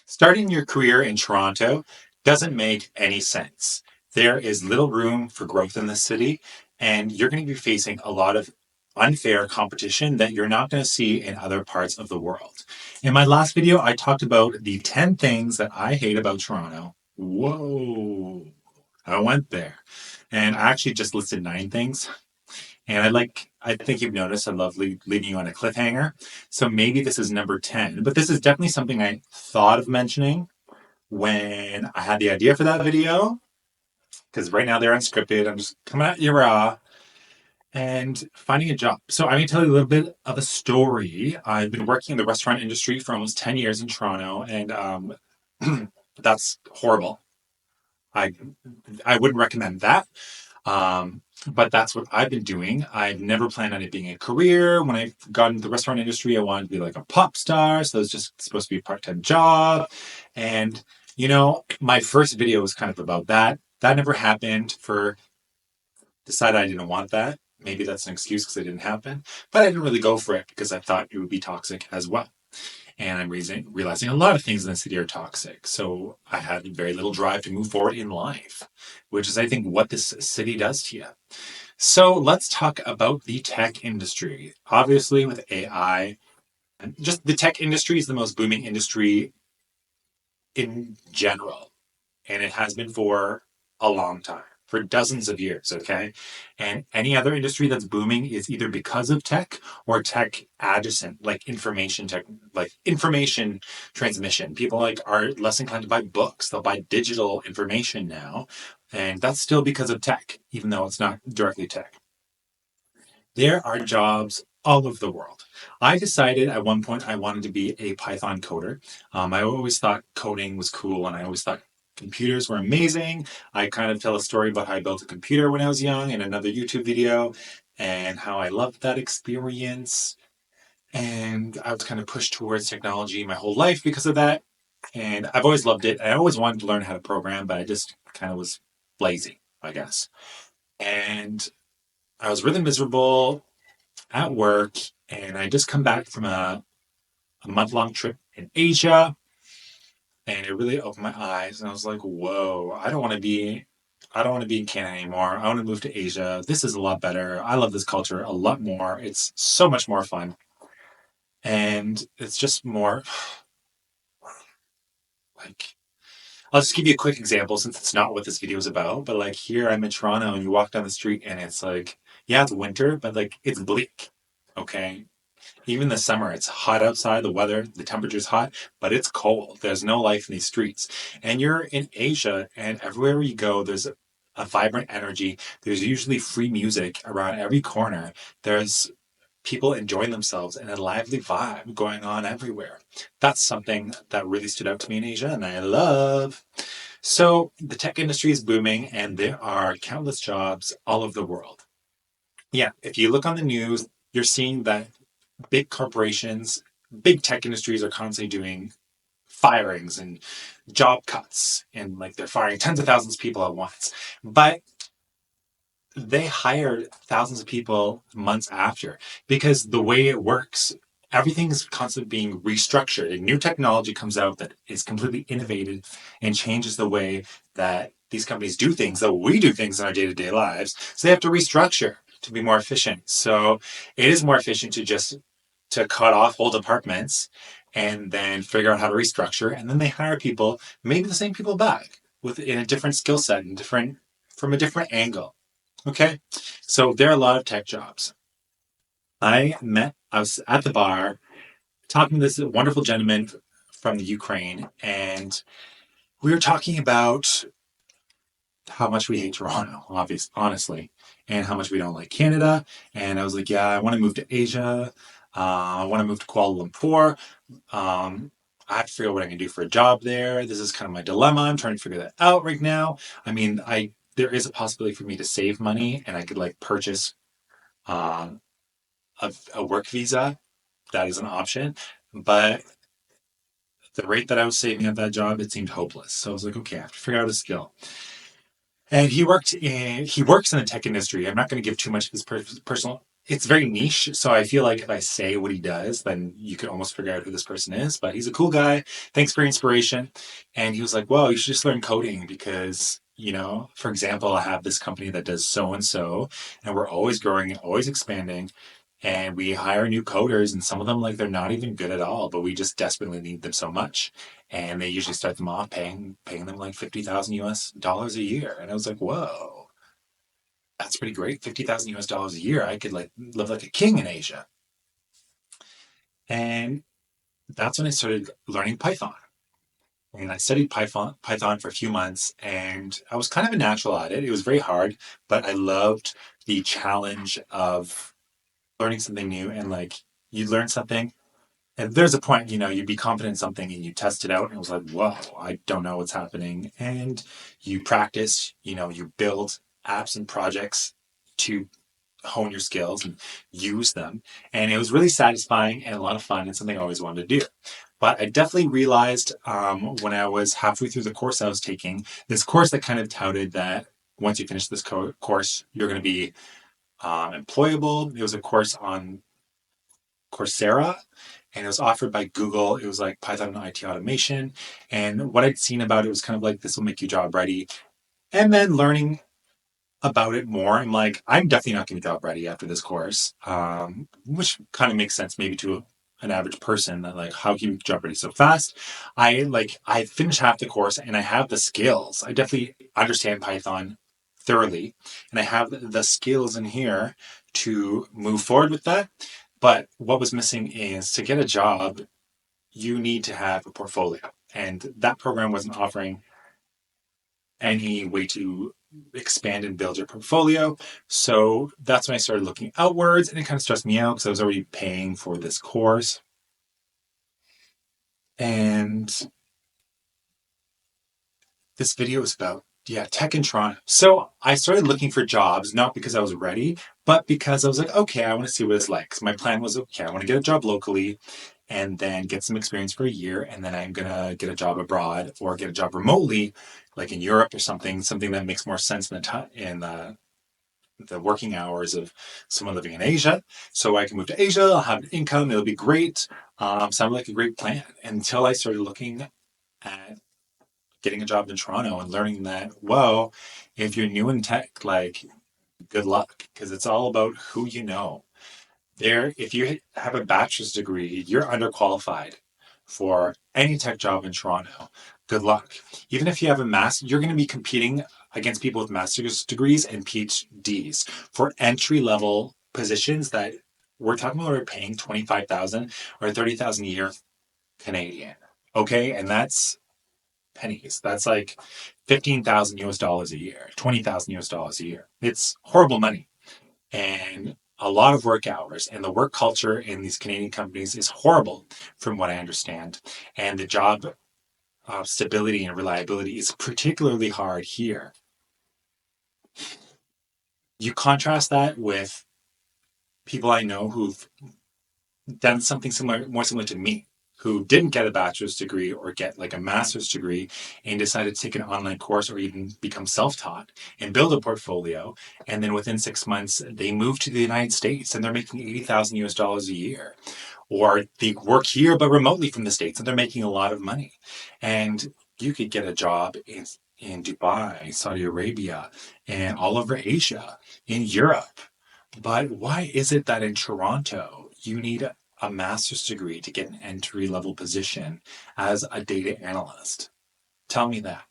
Starting your career in Toronto doesn't make any sense. There is little room for growth in the city, and you're going to be facing a lot of unfair competition that you're not going to see in other parts of the world. In my last video, I talked about the 10 things that I hate about Toronto. Whoa, I went there. And I actually just listed 9 things. And I think you've noticed I love leaving you on a cliffhanger. So maybe this is number 10, but this is definitely something I thought of mentioning when I had the idea for that video, because right now they're unscripted. I'm just coming at you raw and finding a job. So I'm going to tell you a little bit of a story. I've been working in the restaurant industry for almost 10 years in Toronto, and that's horrible. I I wouldn't recommend that. But that's what I've been doing. I've never planned on it being a career. When I got into the restaurant industry, I wanted to be like a pop star. So it was just supposed to be a part-time job. And, my first video was kind of about that. That never happened decided I didn't want that. Maybe that's an excuse because it didn't happen. But I didn't really go for it because I thought it would be toxic as well. And I'm realizing a lot of things in the city are toxic. So I had very little drive to move forward in life, which is, I think, what this city does to you. So let's talk about the tech industry. Obviously, with AI, just the tech industry is the most booming industry in general. And it has been for a long time, for dozens of years, okay? And any other industry that's booming is either because of tech or tech adjacent, like information transmission. People are less inclined to buy books. They'll buy digital information now. And that's still because of tech, even though it's not directly tech. There are jobs all over the world. I decided at one point I wanted to be a Python coder. I always thought coding was cool, and I always thought computers were amazing. I kind of tell a story about how I built a computer when I was young in another YouTube video, and how I loved that experience. And I was kind of pushed towards technology my whole life because of that. And I've always loved it. I always wanted to learn how to program, but I just kind of was lazy, I guess. And I was really miserable at work, and I just come back from a month-long trip in Asia, and it really opened my eyes. And I was like, "Whoa! I don't want to be in Canada anymore. I want to move to Asia. This is a lot better. I love this culture a lot more. It's so much more fun, and it's just more like." I'll just give you a quick example since it's not what this video is about. But like here, I'm in Toronto, and you walk down the street, and it's like, yeah, it's winter, but like it's bleak. Okay, even the summer, it's hot outside, the temperature's hot, but it's cold. There's no life in these streets. And you're in Asia, and everywhere you go, there's a vibrant energy. There's usually free music around every corner. There's people enjoying themselves and a lively vibe going on everywhere. That's something that really stood out to me in Asia, and I love. So the tech industry is booming, and there are countless jobs all over the world. Yeah, if you look on the news, you're seeing that big corporations, big tech industries are constantly doing firings and job cuts, and like they're firing tens of thousands of people at once. But they hired thousands of people months after, because the way it works, everything's constantly being restructured. A new technology comes out that is completely innovative and changes the way that these companies do things, that we do things in our day-to-day lives. So they have to restructure to be more efficient. So it is more efficient to cut off whole departments and then figure out how to restructure, and then they hire people, maybe the same people back, in a different skill set and from a different angle. Okay, so there are a lot of tech jobs. I was at the bar talking to this wonderful gentleman from the Ukraine, and we were talking about how much we hate Toronto, honestly, and how much we don't like Canada. And I was like, yeah, I want to move to Asia. I want to move to Kuala Lumpur. I have to figure out what I can do for a job there. This is kind of my dilemma. I'm trying to figure that out right now. I mean, there is a possibility for me to save money, and I could like purchase um, a work visa. That is an option, but the rate that I was saving at that job, it seemed hopeless. So I was like, okay, I have to figure out a skill. And he works in the tech industry. I'm not going to give too much of his personal it's very niche. So I feel like if I say what he does, then you could almost figure out who this person is. But he's a cool guy. Thanks for your inspiration. And he was like, "Well, you should just learn coding because, for example, I have this company that does so and so, and we're always growing, always expanding. And we hire new coders, and some of them, like, they're not even good at all, but we just desperately need them so much. And they usually start them off paying them like 50,000 US dollars a year." And I was like, "Whoa, that's pretty great. 50,000 US dollars a year. I could like live like a king in Asia." And that's when I started learning Python. And I studied Python for a few months, and I was kind of a natural at it. It was very hard, but I loved the challenge of learning something new. And like, you learn something, and there's a point, you'd be confident in something and you test it out, and it was like, whoa, I don't know what's happening. And you practice, you build apps and projects to hone your skills and use them. And it was really satisfying and a lot of fun and something I always wanted to do. But I definitely realized when I was halfway through the course I was taking, this course that kind of touted that once you finish this course, you're going to be employable. It was a course on Coursera, and it was offered by Google. It was like Python and IT automation. And what I'd seen about it was kind of like, this will make you job ready. And then learning about it more, I'm like, I'm definitely not going to be job ready after this course, which kind of makes sense maybe to an average person, that like, how can you job ready so fast? I finished half the course and I have the skills. I definitely understand Python thoroughly, and I have the skills in here to move forward with that. But what was missing is, to get a job, you need to have a portfolio, and that program wasn't offering any way to expand and build your portfolio. So that's when I started looking outwards, and it kind of stressed me out because I was already paying for this course. And this video is about, yeah, tech in Toronto. So I started looking for jobs, not because I was ready, but because I was like, okay, I want to see what it's like. So my plan was, okay, I want to get a job locally and then get some experience for a year. And then I'm going to get a job abroad or get a job remotely, like in Europe or something that makes more sense in the working hours of someone living in Asia. So I can move to Asia, I'll have an income, it'll be great. Sounded like a great plan until I started looking at getting a job in Toronto and learning that, whoa, if you're new in tech, like, good luck, because it's all about who you know. If you have a bachelor's degree, you're underqualified for any tech job in Toronto. Good luck. Even if you have a master, you're going to be competing against people with master's degrees and PhDs for entry level positions that we're talking about are paying 25,000 or 30,000 a year Canadian. Okay, and that's pennies. That's like 15,000 US dollars a year, 20,000 US dollars a year. It's horrible money and a lot of work hours. And the work culture in these Canadian companies is horrible, from what I understand. And the job stability and reliability is particularly hard here. You contrast that with people I know who've done something similar, more similar to me, who didn't get a bachelor's degree or get like a master's degree and decided to take an online course or even become self-taught and build a portfolio. And then within 6 months, they moved to the United States and they're making 80,000 US dollars a year. Or they work here but remotely from the States and they're making a lot of money. And you could get a job in Dubai, Saudi Arabia, and all over Asia, in Europe. But why is it that in Toronto you need a master's degree to get an entry level position as a data analyst? Tell me that.